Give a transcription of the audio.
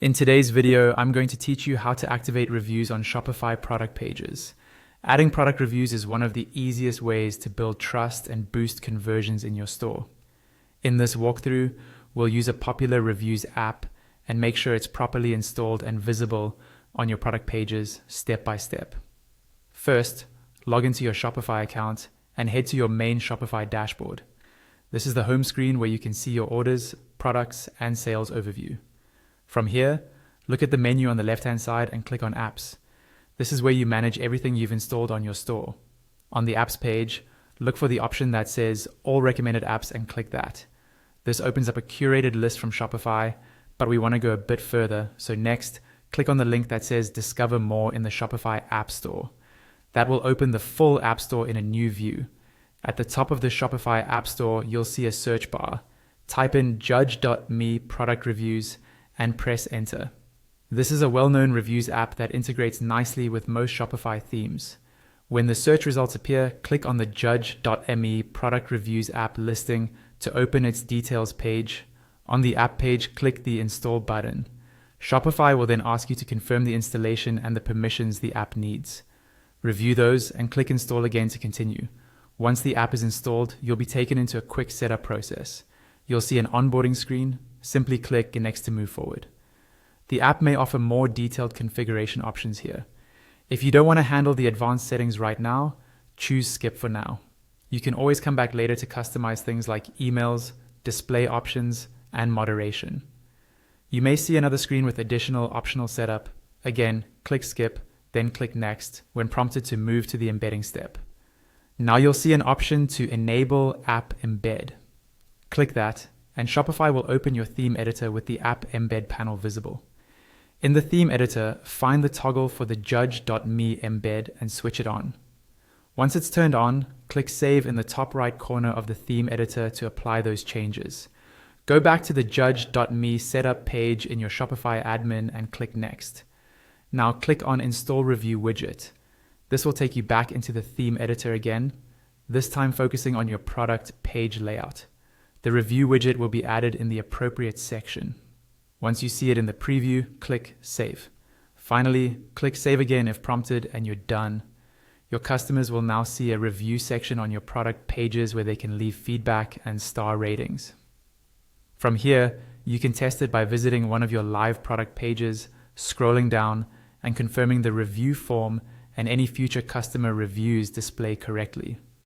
In today's video, I'm going to teach you how to activate reviews on Shopify product pages. Adding product reviews is one of the easiest ways to build trust and boost conversions in your store. In this walkthrough, we'll use a popular reviews app and make sure it's properly installed and visible on your product pages step by step. First, log into your Shopify account and head to your main Shopify dashboard. This is the home screen where you can see your orders, products, and sales overview. From here, look at the menu on the left-hand side and click on Apps. This is where you manage everything you've installed on your store. On the Apps page, look for the option that says All Recommended Apps and click that. This opens up a curated list from Shopify, but we want to go a bit further, so next, click on the link that says Discover More in the Shopify App Store. That will open the full App Store in a new view. At the top of the Shopify App Store, you'll see a search bar. Type in judge.me product reviews and press enter. This is a well-known reviews app that integrates nicely with most Shopify themes. When the search results appear, click on the judge.me product reviews app listing to open its details page. On the app page, click the install button. Shopify will then ask you to confirm the installation and the permissions the app needs. Review those and click install again to continue. Once the app is installed, you'll be taken into a quick setup process. You'll see an onboarding screen. Simply click next to move forward. The app may offer more detailed configuration options here. If you don't want to handle the advanced settings right now, choose skip for now. You can always come back later to customize things like emails, display options, and moderation. You may see another screen with additional optional setup. Again, click skip, then click next when prompted to move to the embedding step. Now you'll see an option to enable app embed. Click that, and Shopify will open your theme editor with the app embed panel visible. In the theme editor, find the toggle for the judge.me embed and switch it on. Once it's turned on, click save in the top right corner of the theme editor to apply those changes. Go back to the judge.me setup page in your Shopify admin and click next. Now click on install review widget. This will take you back into the theme editor again, this time focusing on your product page layout. The review widget will be added in the appropriate section. Once you see it in the preview, click Save. Finally, click Save again if prompted and you're done. Your customers will now see a review section on your product pages where they can leave feedback and star ratings. From here, you can test it by visiting one of your live product pages, scrolling down, and confirming the review form and any future customer reviews display correctly.